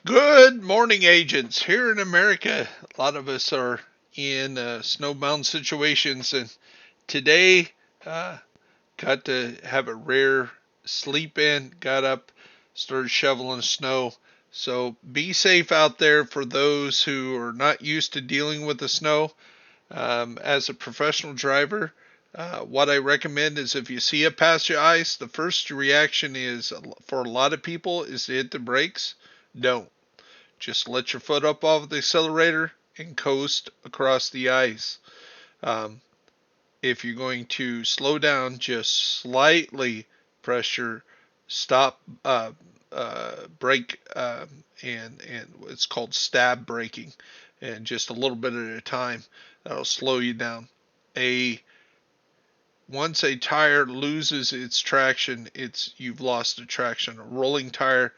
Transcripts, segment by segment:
Good morning, agents. Here in America, a lot of us are in snowbound situations, and today uh, got to have a rare sleep in. Got up, started shoveling snow. So be safe out there for those who are not used to dealing with the snow. As a professional driver, what I recommend is if you see a patch of ice, the first reaction is for a lot of people is to hit the brakes. Don't. Just let your foot up off the accelerator and coast across the ice. Um, if you're going to slow down, just slightly press your stop brake, and it's called stab braking, and just a little bit at a time. That'll slow you down. A Once a tire loses its traction, you've lost the traction. A rolling tire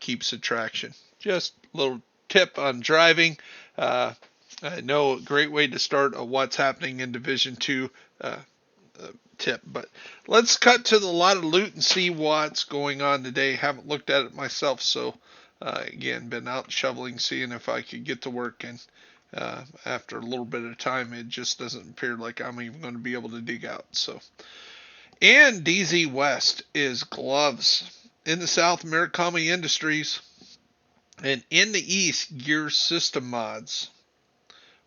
keeps the traction. Just a little tip on driving. Uh, I know a great way to start a what's happening in Division Two tip. But let's cut to the lot of loot and see what's going on today. Haven't looked at it myself, so again, been out shoveling, seeing if I could get to work, and after a little bit of time, it just doesn't appear like I'm even going to be able to dig out. So, and DZ West is gloves. In the South, Murakami Industries, and in the East, Gear System Mods.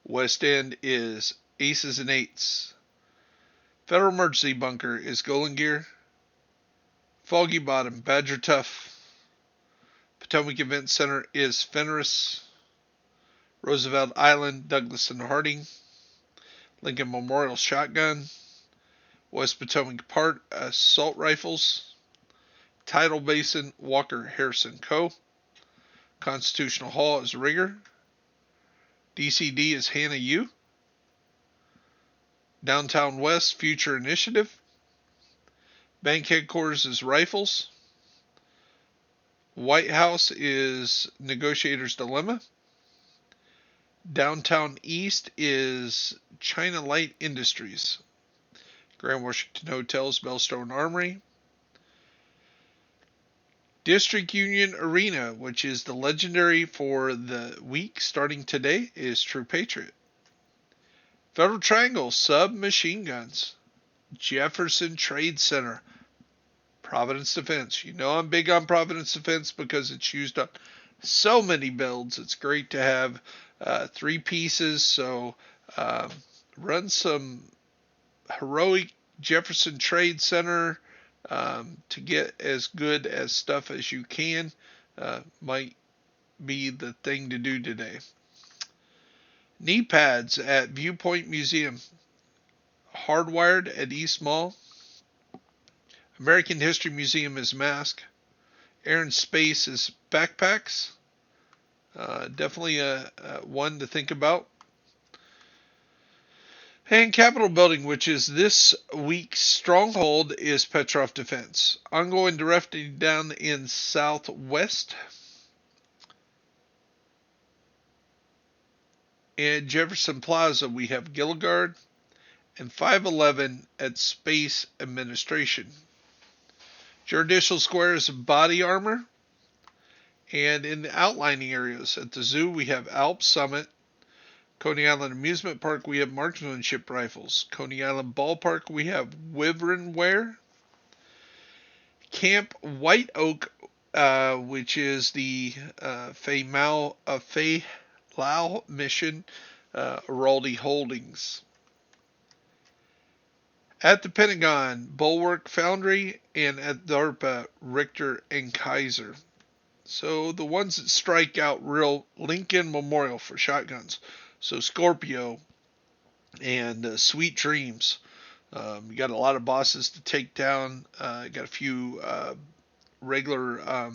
West End is Aces and Eights. Federal Emergency Bunker is Golden Gear. Foggy Bottom, Badger Tough. Potomac Event Center is Fenris. Roosevelt Island, Douglas and Harding. Lincoln Memorial Shotgun. West Potomac Park, Assault Rifles. Tidal Basin, Walker Harrison Co. Constitutional Hall is Rigger. DCD is Hannah U. Downtown West, Future Initiative. Bank Headquarters is Rifles. White House is Negotiator's Dilemma. Downtown East is China Light Industries. Grand Washington Hotels, Bellstone Armory. District Union Arena, which is the legendary for the week starting today, is True Patriot. Federal Triangle, Submachine Guns. Jefferson Trade Center, Providence Defense. You know I'm big on Providence Defense because it's used on so many builds. It's great to have 3 pieces, so run some heroic Jefferson Trade Center to get as good as stuff as you can. Might be the thing to do today. Knee pads at Viewpoint Museum. Hardwired at East Mall. American History Museum is Mask. Air and Space is Backpacks. Definitely a one to think about. And Capitol Building, which is this week's stronghold, is Petrov Defense. Ongoing directing down in Southwest. And Jefferson Plaza, we have Gilligard. And 511 at Space Administration. Judicial Square is Body Armor. And in the outlining areas, at the zoo, we have Alp Summit. Coney Island Amusement Park, we have Marksmanship Rifles. Coney Island Ballpark, we have Wyvern Wear. Camp White Oak, which is the FAYE mission, Araldi Holdings. At the Pentagon, Bulwark Foundry, and at DARPA, Richter and Kaiser. So the ones that strike out real, Lincoln Memorial for shotguns. So Scorpio and Sweet Dreams. You got a lot of bosses to take down. Got a few regular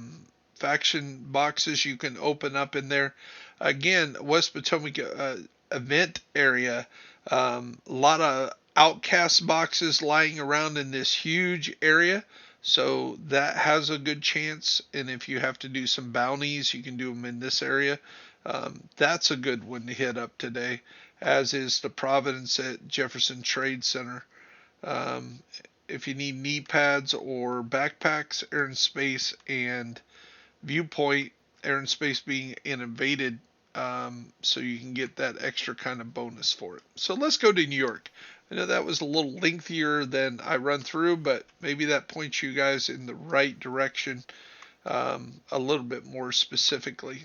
faction boxes you can open up in there. Again, West Potomac event area. A lot of outcast boxes lying around in this huge area. So that has a good chance. And if you have to do some bounties, you can do them in this area. That's a good one to hit up today, as is the Providence at Jefferson Trade Center. If you need knee pads or backpacks, Air and Space and Viewpoint air and space being invaded, so you can get that extra kind of bonus for it. So let's go to New York. I know that was a little lengthier than I run through, but maybe that points you guys in the right direction a little bit more specifically.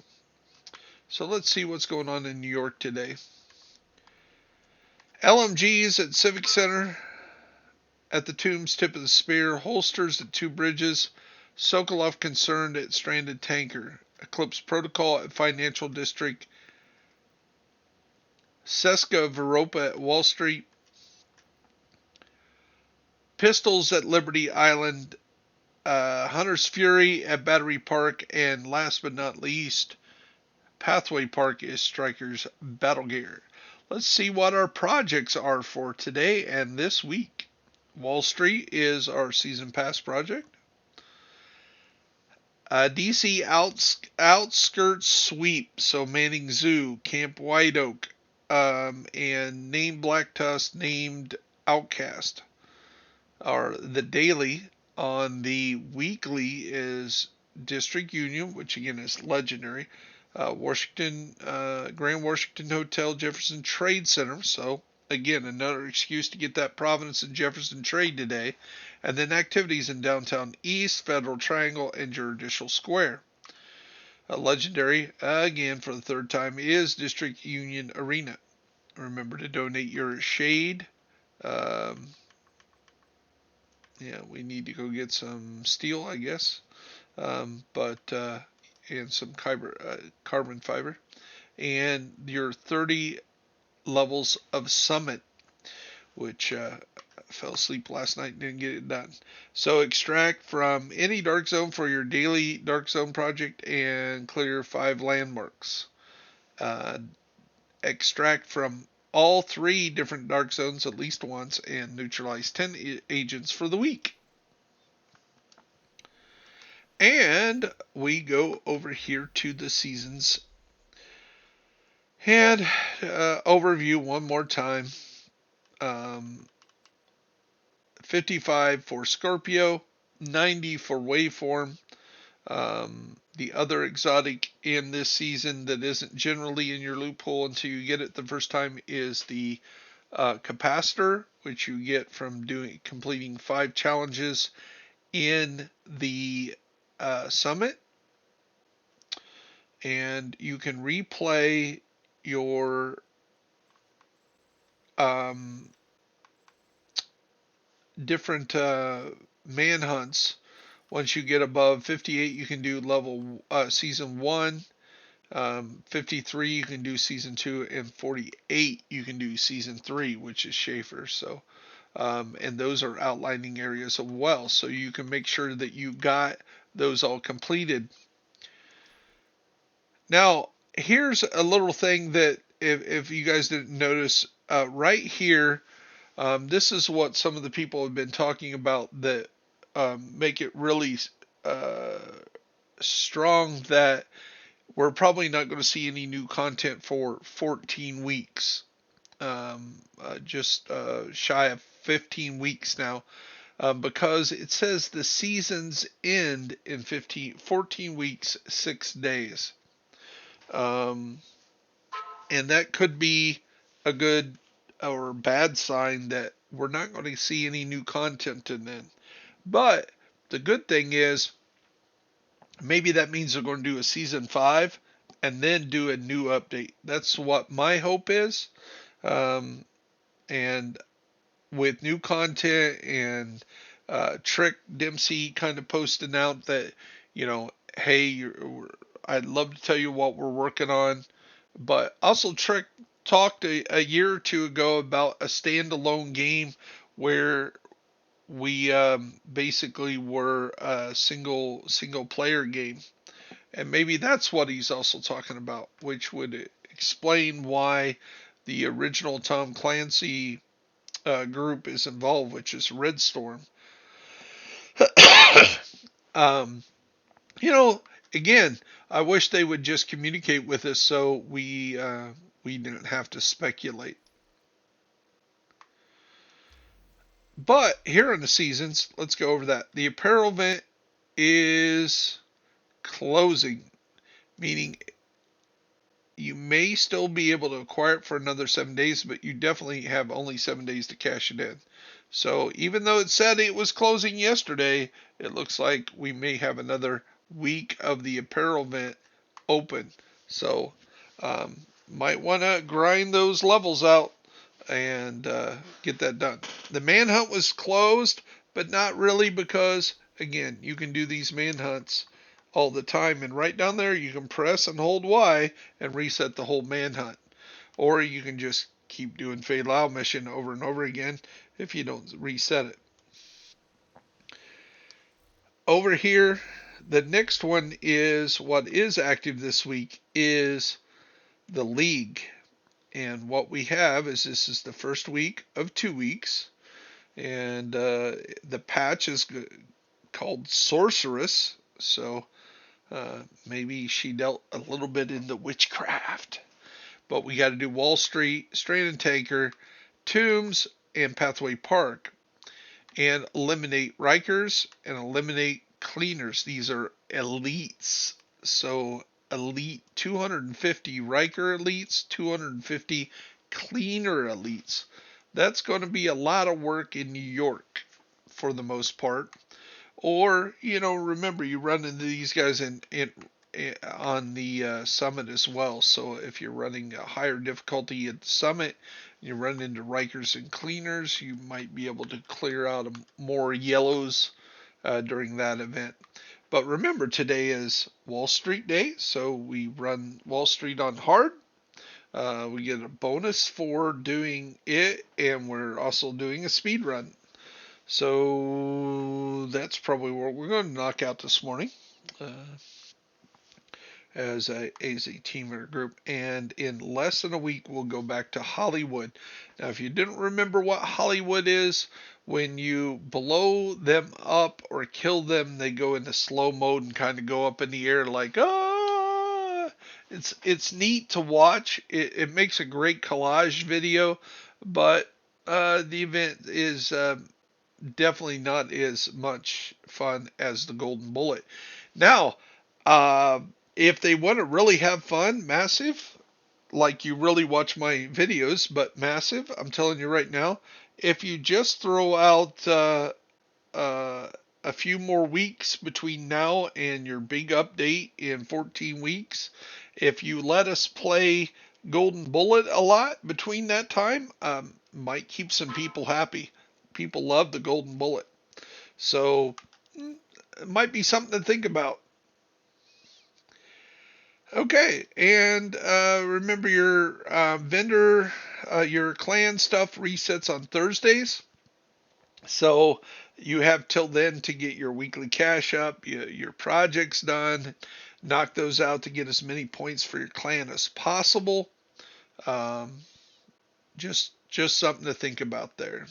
So let's see what's going on in New York today. LMGs at Civic Center, at the Tombs, Tip of the Spear, holsters at Two Bridges, Sokolov concerned at stranded tanker, Eclipse Protocol at Financial District, Seska Veropa at Wall Street, Pistols at Liberty Island, Hunter's Fury at Battery Park, and last but not least, Pathway Park is Striker's Battle Gear. Let's see what our projects are for today and this week. Wall Street is our Season Pass project. DC Outskirts Sweep, so Manning Zoo, Camp White Oak, and named Black Tusk, named Outcast are the daily. On the weekly is District Union, which again is legendary. Washington, Grand Washington Hotel, Jefferson Trade Center. So again, another excuse to get that Providence and Jefferson trade today. And then activities in downtown East, Federal Triangle, and Judicial Square. Legendary, again for the third time, is District Union Arena. Remember to donate your shade. Yeah, we need to go get some steel, I guess. And some carbon fiber. And your 30 levels of Summit, which I fell asleep last night and didn't get it done. So extract from any dark zone for your daily dark zone project and clear 5 landmarks. Extract from all 3 different dark zones at least once and neutralize 10 agents for the week. And we go over here to the seasons and overview one more time. 55 for Scorpio, 90 for Waveform. The other exotic in this season that isn't generally in your loophole until you get it the first time is the Capacitor, which you get from completing 5 challenges in the Summit. And you can replay your different manhunts. Once you get above 58, you can do season 1. 53, you can do season 2, and 48, you can do season 3, which is Schaefer. So, and those are outlining areas as well. So you can make sure that you got those all completed. Now, here's a little thing that if you guys didn't notice, right here, this is what some of the people have been talking about that make it really strong that we're probably not going to see any new content for 14 weeks. Just shy of 15 weeks now. Because it says the seasons end in 14 weeks, 6 days. And that could be a good or bad sign that we're not going to see any new content in then. But the good thing is maybe that means they're going to do a season 5 and then do a new update. That's what my hope is. And with new content and Trick Dempsey kind of posting out that, hey, I'd love to tell you what we're working on. But also Trick talked a year or two ago about a standalone game where we basically were a single player game. And maybe that's what he's also talking about, which would explain why the original Tom Clancy group is involved, which is Red Storm. Again, I wish they would just communicate with us so we didn't have to speculate. But here in the seasons, let's go over that. The apparel event is closing. meaning you may still be able to acquire it for another 7 days, but you definitely have only 7 days to cash it in. So even though it said it was closing yesterday, it looks like we may have another week of the apparel event open. So might want to grind those levels out and get that done. The manhunt was closed, but not really, because again, you can do these manhunts all the time, and right down there you can press and hold Y and reset the whole manhunt, or you can just keep doing FAYE Lao mission over and over again if you don't reset it. Over here, the next one is what is active this week is the League. And what we have is this is the first week of 2 weeks. And the patch is called Sorceress. So maybe she dealt a little bit into witchcraft. But we got to do Wall Street, Strand and Tanker, Tombs, and Pathway Park. And eliminate Rikers and eliminate Cleaners. These are elites. So elite 250 Riker elites, 250 Cleaner elites. That's going to be a lot of work in New York for the most part. Or, remember, you run into these guys on the summit as well. So if you're running a higher difficulty at the summit, you run into Rikers and Cleaners, you might be able to clear out more yellows during that event. But remember, today is Wall Street Day, so we run Wall Street on hard. We get a bonus for doing it, and we're also doing a speed run. So that's probably what we're going to knock out this morning. As a team or group, and in less than a week we'll go back to Hollywood. Now, if you didn't remember what Hollywood is, when you blow them up or kill them, they go into slow mode and kind of go up in the air like, ah. It's neat to watch. It makes a great collage video, but the event is definitely not as much fun as the Golden Bullet. Now, if they want to really have fun, massive, like you really watch my videos, but massive, I'm telling you right now, if you just throw out a few more weeks between now and your big update in 14 weeks, if you let us play Golden Bullet a lot between that time, might keep some people happy. People love the Golden Bullet. So it might be something to think about. Okay, and remember your vendor, your clan stuff resets on Thursdays. So you have till then to get your weekly cash up, your projects done, knock those out to get as many points for your clan as possible. Just something to think about there.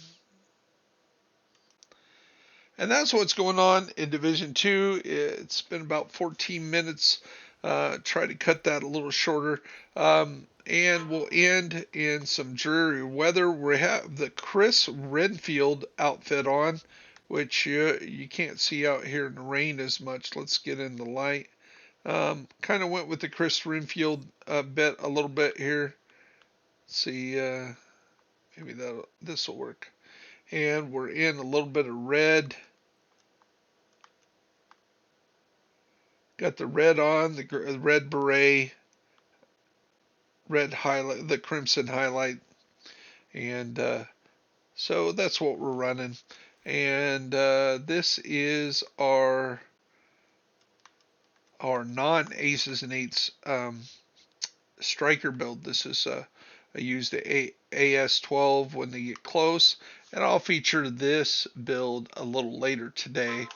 And that's what's going on in Division 2. It's been about 14 minutes. Try to cut that a little shorter. And we'll end in some dreary weather. We have the Chris Renfield outfit on, which you can't see out here in the rain as much. Let's get in the light. Kind of went with the Chris Renfield bet a little bit here. Let's see, maybe this will work. And we're in a little bit of red. Got the red on, the red beret, red highlight, the crimson highlight, and so that's what we're running. And this is our non-aces and eights striker build. This is I use the AS12 when they get close, and I'll feature this build a little later today.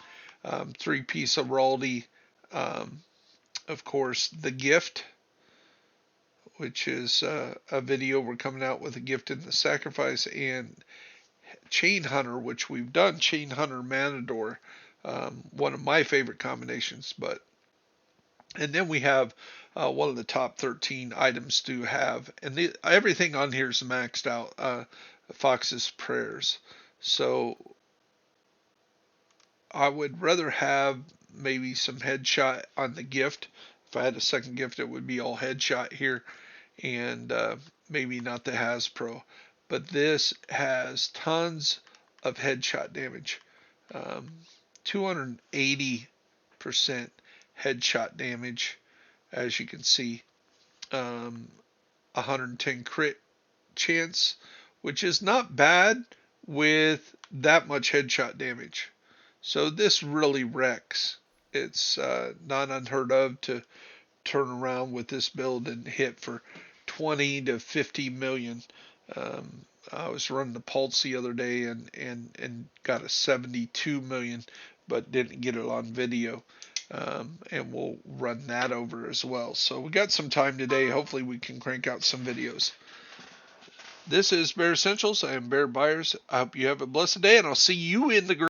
3-piece Araldi. Of course, the gift, which is a video we're coming out with, a gift in the sacrifice, and Chain Hunter, which we've done, Chain Hunter Matador, one of my favorite combinations. And then we have one of the top 13 items to have, and everything on here is maxed out. Fox's Prayers. So I would rather have maybe some headshot on the gift If I had a second gift, it would be all headshot here, and maybe not the Hasbro. But this has tons of headshot damage. 280% headshot damage, as you can see. 110 crit chance, which is not bad with that much headshot damage. So this really wrecks. It's not unheard of to turn around with this build and hit for 20 to 50 million. I was running the Pulse the other day and got a 72 million, but didn't get it on video. And we'll run that over as well. So we got some time today. Hopefully we can crank out some videos. This is Bear Essentials. I am Bear Byers. I hope you have a blessed day, and I'll see you in the